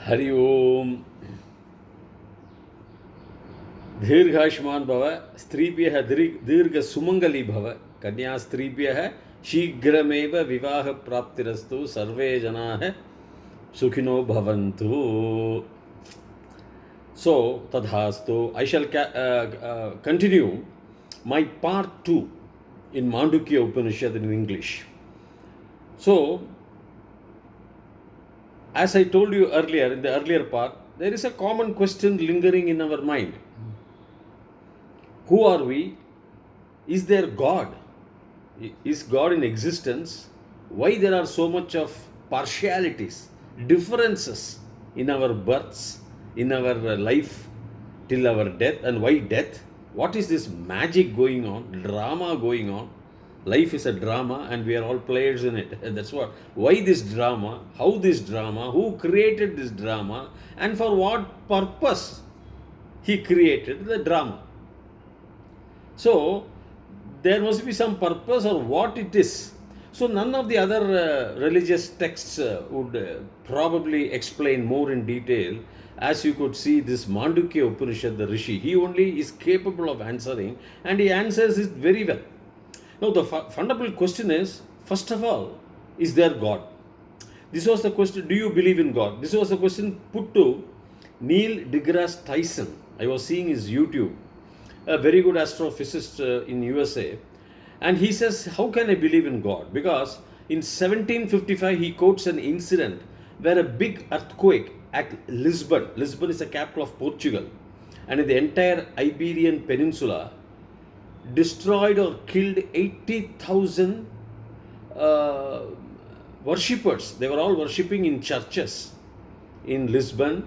हरि ओम दीर्घायुष्मान भव स्त्रीभ्यः दीर्घ सुमंगली भव कन्या स्त्रीभ्यः शीघ्रमेव विवाह प्राप्तिरस्तु सर्वे जनाः सुखिनो भवन्तु. So tadhastu. I shall continue my part 2 in Mandukhya Upanishad in English. So as I told you earlier, in the earlier part, there is a common question lingering in our mind. Who are we? Is there God? Is God in existence? Why there are so much of partialities, differences in our births, in our life till our death, and why death? What is this magic going on, drama going on? Life is a drama and we are all players in it. And that's what. Why this drama? How this drama? Who created this drama? And for what purpose he created the drama? So, there must be some purpose or what it is. So, none of the other religious texts would probably explain more in detail. As you could see, this Mandukhya Upanishad, the Rishi, he only is capable of answering and he answers it very well. Now, the fundamental question is, first of all, is there God? This was the question, do you believe in God? This was the question put to Neil deGrasse Tyson. I was seeing his YouTube, a very good astrophysicist in USA. And he says, how can I believe in God? Because in 1755, he quotes an incident where a big earthquake at Lisbon is the capital of Portugal, and in the entire Iberian Peninsula, destroyed or killed 80,000 worshippers. They were all worshipping in churches in Lisbon,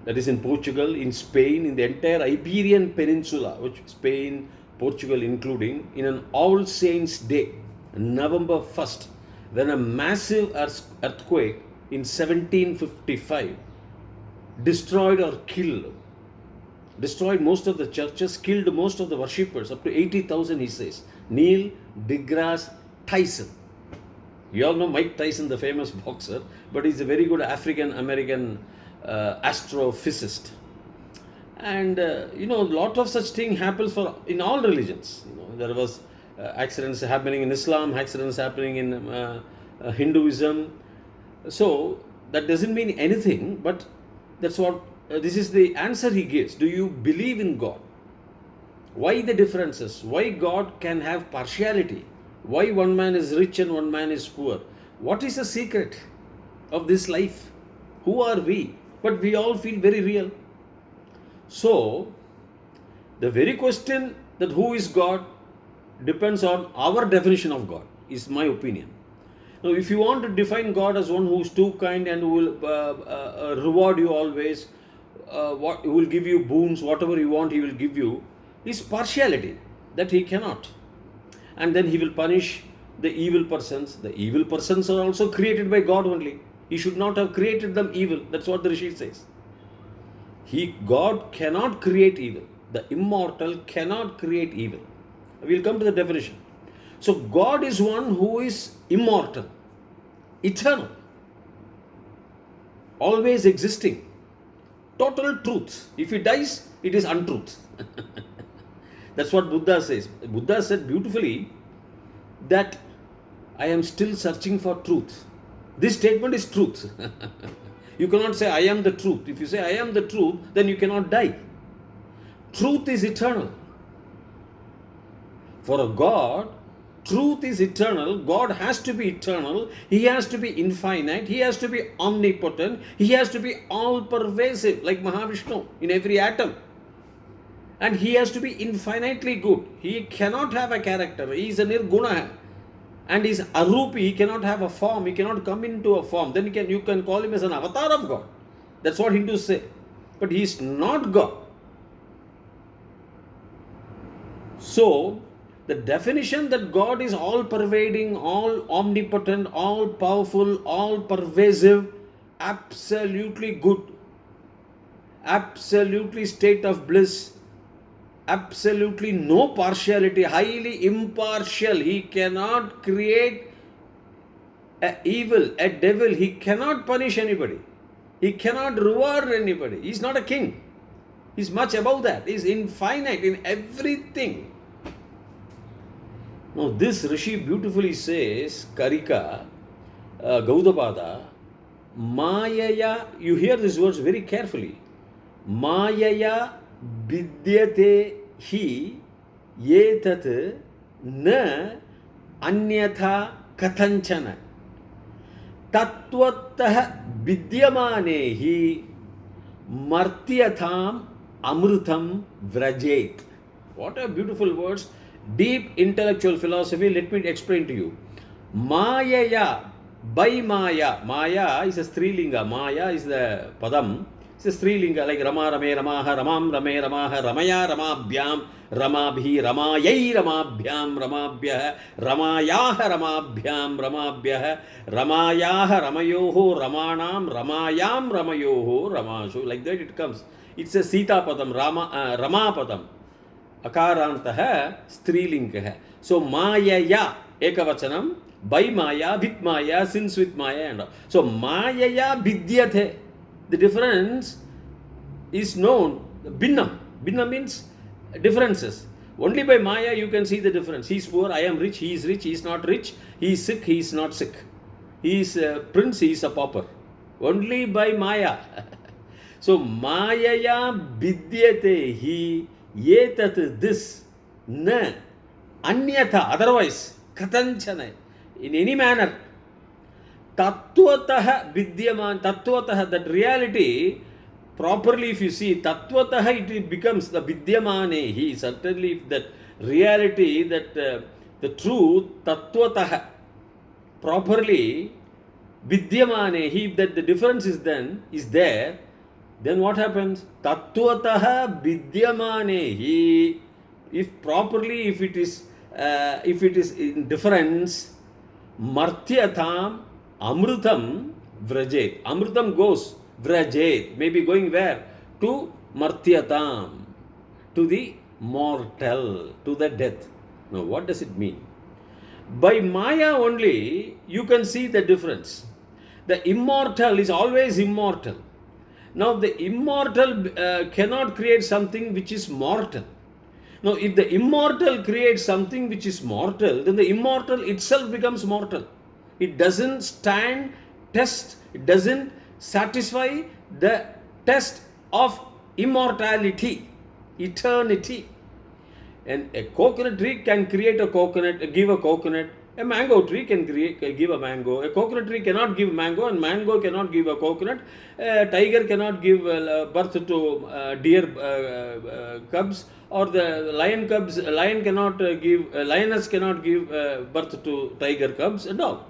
that is in Portugal, in Spain, in the entire Iberian Peninsula, which Spain, Portugal including, in an All Saints Day, November 1st, when a massive earthquake in 1755 destroyed most of the churches, killed most of the worshippers, up to 80,000, he says. Neil deGrasse Tyson. You all know Mike Tyson, the famous boxer, but he's a very good African-American astrophysicist. And, a lot of such thing happens in all religions. There was accidents happening in Islam, accidents happening in Hinduism. So, that doesn't mean anything, but that's what, this is the answer he gives. Do you believe in God? Why the differences? Why God can have partiality? Why one man is rich and one man is poor? What is the secret of this life? Who are we? But we all feel very real. So, the very question that who is God depends on our definition of God, is my opinion. Now, if you want to define God as one who is too kind and who will reward you always, what he will give you boons, whatever you want, he will give you, is partiality that he cannot. And then he will punish the evil persons. The evil persons are also created by God only. He should not have created them evil. That's what the Rishi says. God cannot create evil. The immortal cannot create evil. We'll come to the definition. So God is one who is immortal, eternal, always existing, total truth. If he dies, it is untruth. That's what Buddha says. Buddha said beautifully that I am still searching for truth. This statement is truth. You cannot say I am the truth. If you say I am the truth, then you cannot die. Truth is eternal. For a God, truth is eternal. God has to be eternal. He has to be infinite. He has to be omnipotent. He has to be all-pervasive, like Mahavishnu, in every atom. And he has to be infinitely good. He cannot have a character. He is a nirguna. And he is arupi. He cannot have a form. He cannot come into a form. Then you can call him as an avatar of God. That's what Hindus say. But he is not God. So, the definition that God is all-pervading, all-omnipotent, all-powerful, all-pervasive, absolutely good, absolutely state of bliss, absolutely no partiality, highly impartial. He cannot create a evil, a devil. He cannot punish anybody. He cannot reward anybody. He is not a king. He is much above that. He is infinite in everything. Now, this Rishi beautifully says, Karika, Gaudapada, Mayaya, you hear these words very carefully. Mayaya vidyate hi yetat na anyatha kathanchana tatvatah vidyamane hi martyatham amrutam vrajet. What are beautiful words. Deep intellectual philosophy. Let me explain to you. Mayaya, by Maya. Maya is a Strilinga. Maya is the Padam. It's a Strilinga like Rama, Rame, Ramaha, Ramam, Rame, Ramaha, Ramaya, Ramabhyam, Ramabhi, Ramayai, Ramabhyam, Ramabhyah, Ramayaha, Ramabhyam, Ramabhyah, Ramayaha, Ramayoho, Ramanam, Ramayam, Ramayoho, Ramashu. Like that it comes. It's a Sita Padam, Rama Padam. Akarantah Strilingah. So Mayaya Ekavachanam, by Maya, with Maya, since with Maya and all. So Mayaya Vidyate. The difference is known. Binnam. Binnam means differences. Only by Maya you can see the difference. He is poor, I am rich, he is not rich. He is sick, he is not sick. He is a prince, he is a pauper. Only by Maya. So Mayaya Vidyate hi yetat this na anyatha otherwise kathanchana in any manner tatvatah vidyaman tatvatah that reality properly if you see tatvatah it becomes the vidyamane he certainly if that reality that the truth tatvatah properly vidyamane he that the difference is then is there. Then what happens? Tattvataha vidyamanehi. If properly, if it is in difference, martyatham amrutam vrajet. Amrutam goes vrajet. Maybe going where? To martyatham, to the mortal, to the death. Now, what does it mean? By Maya only, you can see the difference. The immortal is always immortal. Now, the immortal cannot create something which is mortal. Now, if the immortal creates something which is mortal, then the immortal itself becomes mortal. It doesn't stand test, it doesn't satisfy the test of immortality, eternity. And a coconut tree can create a coconut, give a coconut. A mango tree can give a mango. A coconut tree cannot give mango, and mango cannot give a coconut. A tiger cannot give birth to deer cubs, or the lion cubs. Lion cannot give. Lioness cannot give birth to tiger cubs, and all.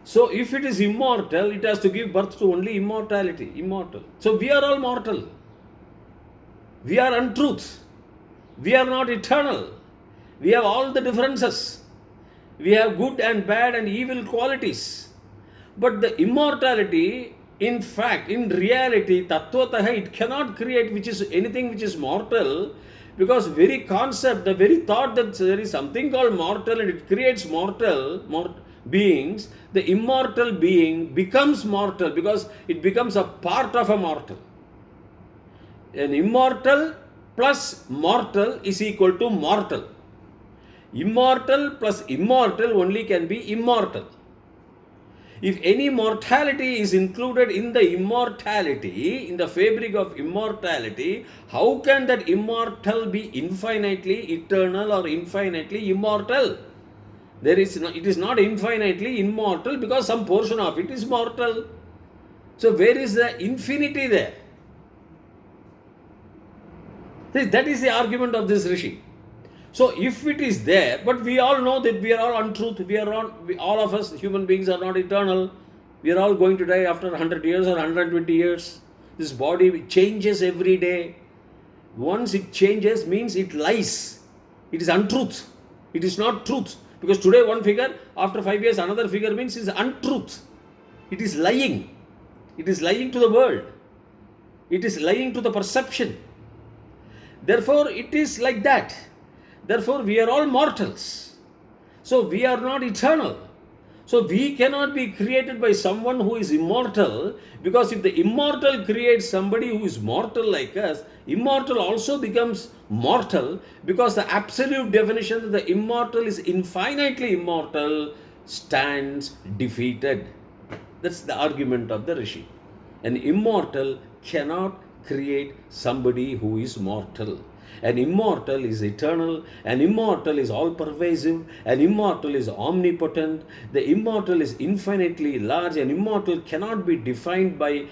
So, if it is immortal, it has to give birth to only immortality. Immortal. So, we are all mortal. We are untruth. We are not eternal. We have all the differences. We have good and bad and evil qualities. But the immortality, in fact, in reality, tattvataha, it cannot create which is anything which is mortal, because very concept, the very thought that there is something called mortal and it creates mortal beings, the immortal being becomes mortal because it becomes a part of a mortal. An immortal plus mortal is equal to mortal. Immortal plus immortal only can be immortal. If any mortality is included in the immortality, in the fabric of immortality, how can that immortal be infinitely eternal or infinitely immortal? It is not infinitely immortal because some portion of it is mortal. So where is the infinity there? That is the argument of this Rishi. So if it is there, but we all know that we are all untruth, all of us human beings are not eternal. We are all going to die after 100 years or 120 years. This body changes every day. Once it changes means it lies. It is untruth. It is not truth. Because today one figure, after 5 years another figure means it is untruth. It is lying. It is lying to the world. It is lying to the perception. Therefore it is like that. Therefore, we are all mortals. So, we are not eternal. So we cannot be created by someone who is immortal, because if the immortal creates somebody who is mortal like us, immortal also becomes mortal, because the absolute definition that the immortal is infinitely immortal stands defeated. That's the argument of the Rishi. An immortal cannot create somebody who is mortal. An immortal is eternal, an immortal is all pervasive, an immortal is omnipotent, the immortal is infinitely large, an immortal cannot be defined by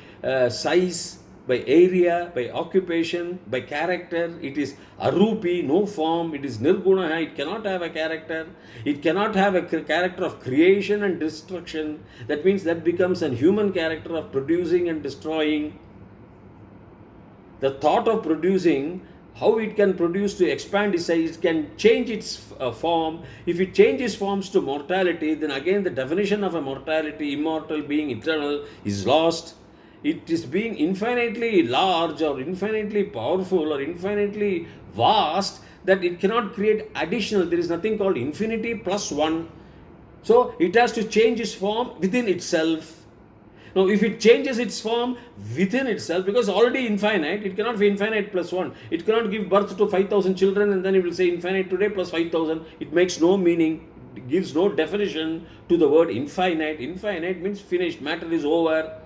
size, by area, by occupation, by character. It is arupi, no form, it is nirguna, it cannot have a character, it cannot have a character of creation and destruction. That means that becomes a human character of producing and destroying. The thought of producing, how it can produce to expand its size, it can change its form. If it changes forms to mortality, then again the definition of a mortality, immortal, being eternal, is lost. It is being infinitely large or infinitely powerful or infinitely vast, that it cannot create additional. There is nothing called infinity plus one. So it has to change its form within itself. Now, if it changes its form within itself, because already infinite, it cannot be infinite plus 1. It cannot give birth to 5,000 children and then it will say infinite today plus 5,000. It makes no meaning. It gives no definition to the word infinite. Infinite means finished, matter is over.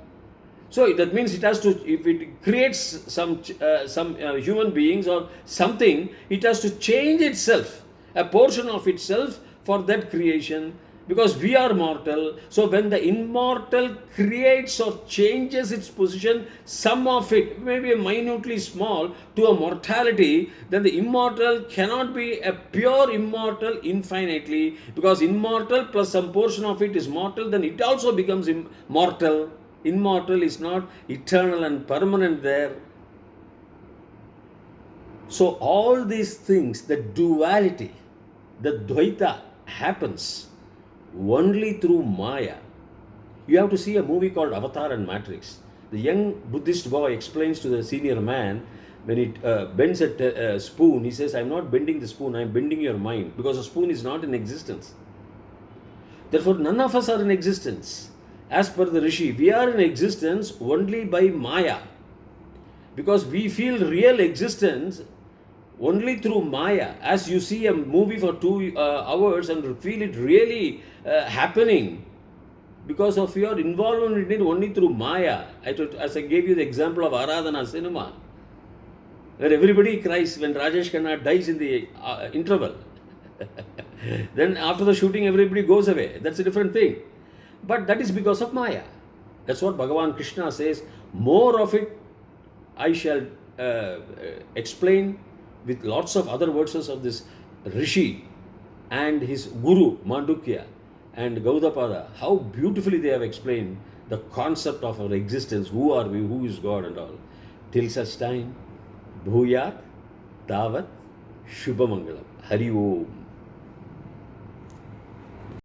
So that means it has to, if it creates some human beings or something, it has to change itself, a portion of itself for that creation, because we are mortal. So when the immortal creates or changes its position, some of it, maybe minutely small, to a mortality, then the immortal cannot be a pure immortal infinitely, because immortal plus some portion of it is mortal, then it also becomes immortal. Immortal is not eternal and permanent there. So all these things, the duality, the Dvaita happens only through Maya. You have to see a movie called Avatar and Matrix. The young Buddhist boy explains to the senior man, when it bends a spoon, he says, I'm not bending the spoon, I'm bending your mind, because the spoon is not in existence. Therefore, none of us are in existence. As per the Rishi, we are in existence only by Maya, because we feel real existence only through Maya. As you see a movie for 2 hours and feel it really happening, because of your involvement in it only through Maya. As I gave you the example of Aradhana cinema, where everybody cries when Rajesh Khanna dies in the interval. Then after the shooting, everybody goes away. That's a different thing. But that is because of Maya. That's what Bhagavan Krishna says. More of it I shall explain with lots of other verses of this Rishi and his Guru Mandukhya and Gaudapada. How beautifully they have explained the concept of our existence. Who are we? Who is God and all. Till such time, Bhuyat Tavat Shubhamangalam. Hari Om.